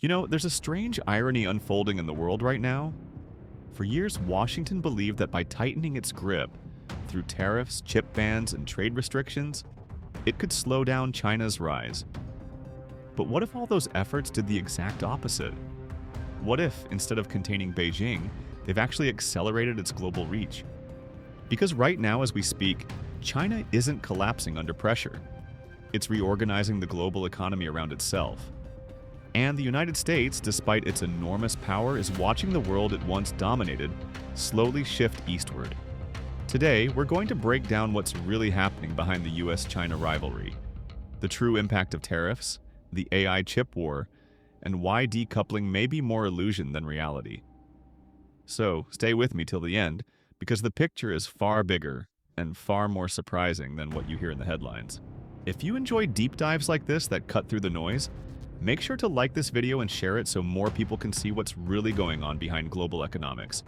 There's a strange irony unfolding in the world right now. For years, Washington believed that by tightening its grip through tariffs, chip bans, and trade restrictions, it could slow down China's rise. But what if all those efforts did the exact opposite? What if, instead of containing Beijing, they've actually accelerated its global reach? Because right now, as we speak, China isn't collapsing under pressure. It's reorganizing the global economy around itself. And the United States, despite its enormous power, is watching the world it once dominated slowly shift eastward. Today, we're going to break down what's really happening behind the US-China rivalry, the true impact of tariffs, the AI chip war, and why decoupling may be more illusion than reality. So, stay with me till the end, because the picture is far bigger and far more surprising than what you hear in the headlines. If you enjoy deep dives like this that cut through the noise, make sure to like this video and share it so more people can see what's really going on behind global economics.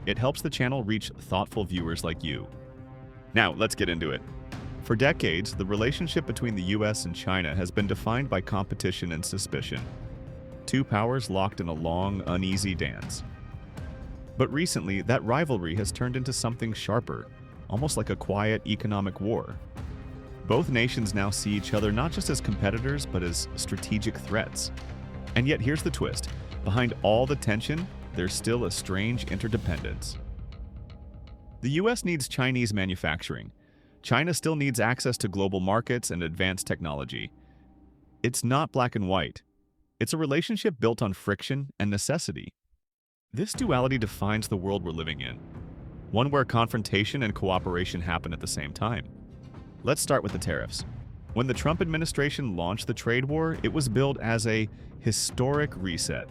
It helps the channel reach thoughtful viewers like you. Now, let's get into it. For decades, the relationship between the US and China has been defined by competition and suspicion. Two powers locked in a long, uneasy dance. But recently, that rivalry has turned into something sharper, almost like a quiet economic war. Both nations now see each other not just as competitors, but as strategic threats. And yet here's the twist. Behind all the tension, there's still a strange interdependence. The US needs Chinese manufacturing. China still needs access to global markets and advanced technology. It's not black and white. It's a relationship built on friction and necessity. This duality defines the world we're living in, one where confrontation and cooperation happen at the same time. Let's start with the tariffs. When the Trump administration launched the trade war, it was billed as a historic reset.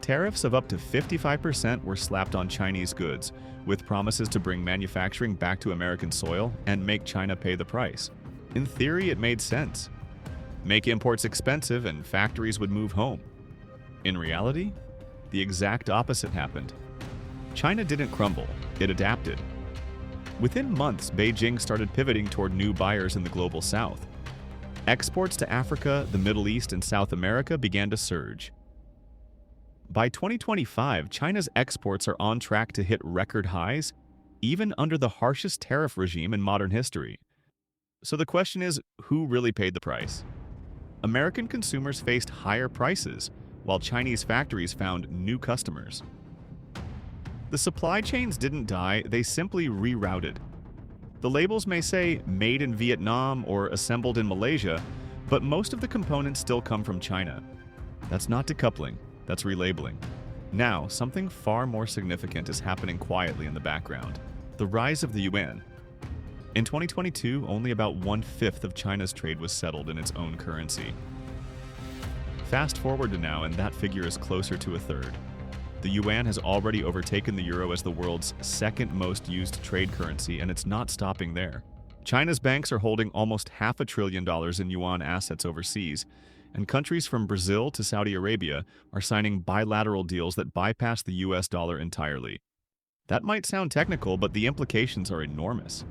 Tariffs of up to 55% were slapped on Chinese goods, with promises to bring manufacturing back to American soil and make China pay the price. In theory, it made sense. Make imports expensive and factories would move home. In reality, the exact opposite happened. China didn't crumble, it adapted. Within months, Beijing started pivoting toward new buyers in the global south. Exports to Africa, the Middle East, and South America began to surge. By 2025, China's exports are on track to hit record highs, even under the harshest tariff regime in modern history. So the question is, who really paid the price? American consumers faced higher prices, while Chinese factories found new customers. The supply chains didn't die, they simply rerouted. The labels may say made in Vietnam or assembled in Malaysia, but most of the components still come from China. That's not decoupling, that's relabeling. Now, something far more significant is happening quietly in the background: the rise of the yuan. In 2022, only about 1/5 of China's trade was settled in its own currency. Fast forward to now, and that figure is closer to 1/3. The yuan has already overtaken the euro as the world's second most used trade currency, and it's not stopping there. China's banks are holding almost $500 billion in yuan assets overseas, and countries from Brazil to Saudi Arabia are signing bilateral deals that bypass the US dollar entirely. That might sound technical, but the implications are enormous.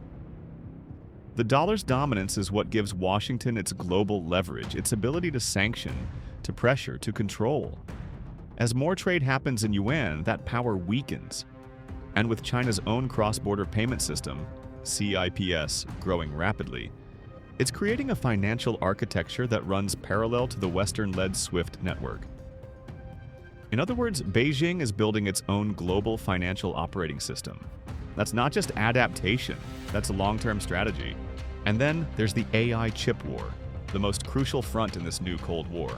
The dollar's dominance is what gives Washington its global leverage, its ability to sanction, to pressure, to control. As more trade happens in yuan, that power weakens. And with China's own cross-border payment system, CIPS, growing rapidly, it's creating a financial architecture that runs parallel to the Western-led SWIFT network. In other words, Beijing is building its own global financial operating system. That's not just adaptation, that's a long-term strategy. And then there's the AI chip war, the most crucial front in this new Cold War.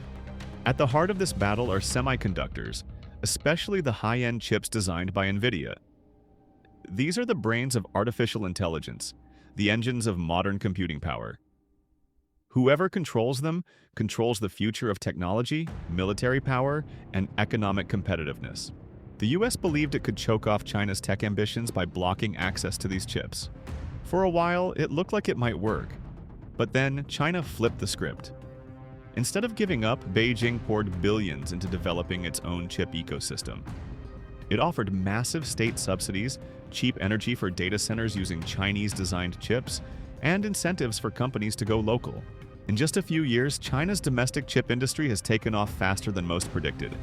At the heart of this battle are semiconductors, especially the high-end chips designed by Nvidia. These are the brains of artificial intelligence, the engines of modern computing power. Whoever controls them controls the future of technology, military power, and economic competitiveness. The US believed it could choke off China's tech ambitions by blocking access to these chips. For a while, it looked like it might work. But then, China flipped the script. Instead of giving up, Beijing poured billions into developing its own chip ecosystem. It offered massive state subsidies, cheap energy for data centers using Chinese-designed chips, and incentives for companies to go local. In just a few years, China's domestic chip industry has taken off faster than most predicted.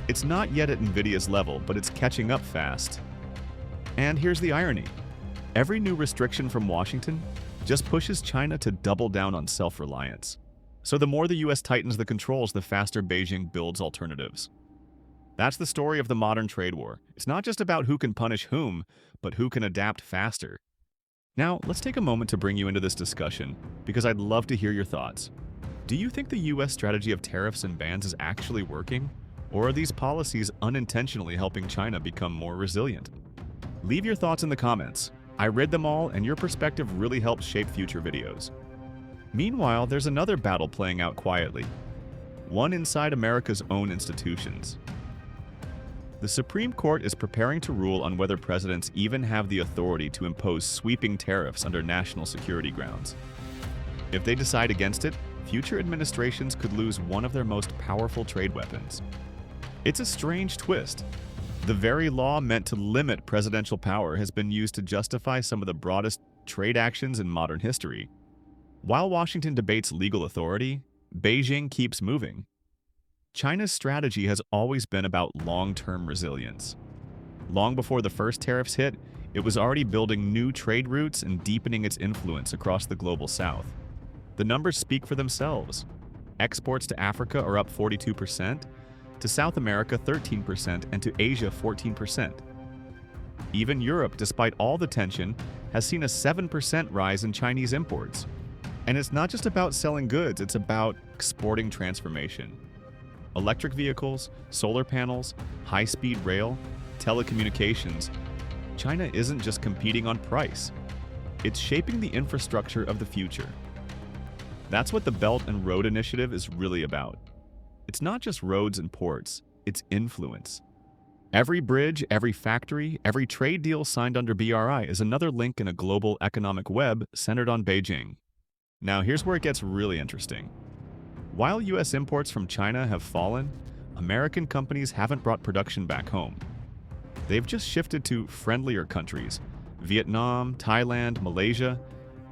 It's not yet at Nvidia's level, but it's catching up fast. And here's the irony. Every new restriction from Washington just pushes China to double down on self-reliance. So the more the US tightens the controls, the faster Beijing builds alternatives. That's the story of the modern trade war. It's not just about who can punish whom, but who can adapt faster. Now, let's take a moment to bring you into this discussion, because I'd love to hear your thoughts. Do you think the US strategy of tariffs and bans is actually working? Or are these policies unintentionally helping China become more resilient? Leave your thoughts in the comments. I read them all, and your perspective really helps shape future videos. Meanwhile, there's another battle playing out quietly, one inside America's own institutions. The Supreme Court is preparing to rule on whether presidents even have the authority to impose sweeping tariffs under national security grounds. If they decide against it, future administrations could lose one of their most powerful trade weapons. It's a strange twist. The very law meant to limit presidential power has been used to justify some of the broadest trade actions in modern history. While Washington debates legal authority, Beijing keeps moving. China's strategy has always been about long-term resilience. Long before the first tariffs hit, it was already building new trade routes and deepening its influence across the global south. The numbers speak for themselves. Exports to Africa are up 42%, to South America 13%, and to Asia 14%. Even Europe, despite all the tension, has seen a 7% rise in Chinese imports. And it's not just about selling goods, it's about exporting transformation. Electric vehicles, solar panels, high-speed rail, telecommunications. China isn't just competing on price. It's shaping the infrastructure of the future. That's what the Belt and Road Initiative is really about. It's not just roads and ports, it's influence. Every bridge, every factory, every trade deal signed under BRI is another link in a global economic web centered on Beijing. Now here's where it gets really interesting. While US imports from China have fallen, American companies haven't brought production back home. They've just shifted to friendlier countries, Vietnam, Thailand, Malaysia,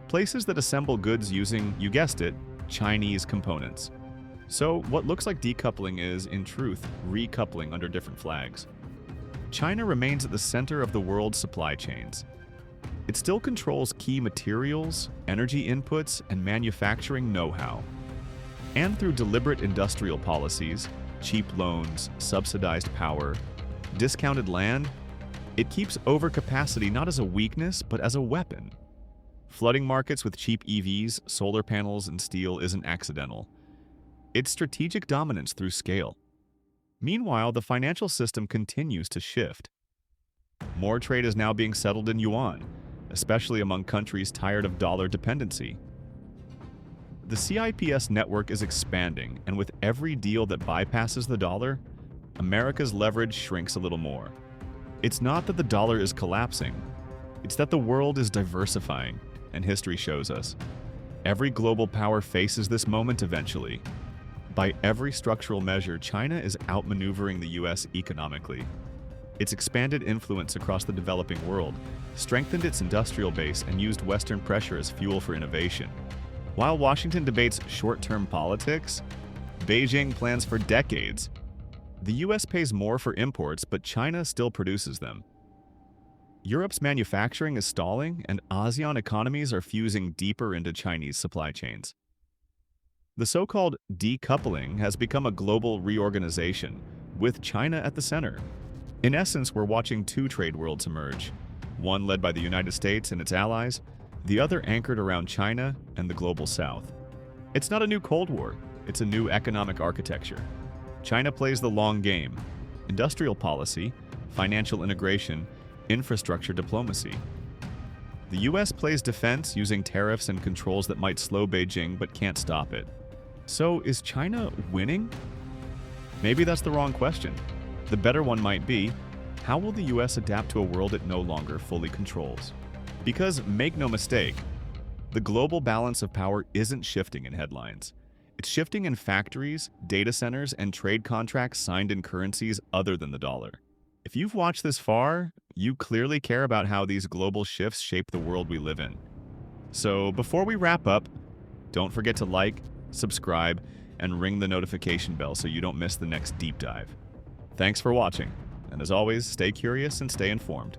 places that assemble goods using, you guessed it, Chinese components. So what looks like decoupling is, in truth, recoupling under different flags. China remains at the center of the world's supply chains. It still controls key materials, energy inputs, and manufacturing know-how. And through deliberate industrial policies, cheap loans, subsidized power, discounted land, it keeps overcapacity not as a weakness, but as a weapon. Flooding markets with cheap EVs, solar panels, and steel isn't accidental. It's strategic dominance through scale. Meanwhile, the financial system continues to shift. More trade is now being settled in Yuan, especially among countries tired of dollar dependency. The CIPS network is expanding, and with every deal that bypasses the dollar, America's leverage shrinks a little more. It's not that the dollar is collapsing, it's that the world is diversifying, and history shows us. Every global power faces this moment eventually. By every structural measure, China is outmaneuvering the US economically. Its expanded influence across the developing world strengthened its industrial base and used Western pressure as fuel for innovation. While Washington debates short-term politics, Beijing plans for decades. The US pays more for imports, but China still produces them. Europe's manufacturing is stalling, and ASEAN economies are fusing deeper into Chinese supply chains. The so-called decoupling has become a global reorganization, with China at the center. In essence, we're watching two trade worlds emerge, one led by the United States and its allies, the other anchored around China and the global south. It's not a new Cold War, it's a new economic architecture. China plays the long game: industrial policy, financial integration, infrastructure diplomacy. The US plays defense using tariffs and controls that might slow Beijing but can't stop it. So is China winning? Maybe that's the wrong question. The better one might be, how will the US adapt to a world it no longer fully controls? Because make no mistake, the global balance of power isn't shifting in headlines. It's shifting in factories, data centers, and trade contracts signed in currencies other than the dollar. If you've watched this far, you clearly care about how these global shifts shape the world we live in. So before we wrap up, Don't forget to like, subscribe, and ring the notification bell so you don't miss the next deep dive. Thanks for watching, and as always, stay curious and stay informed.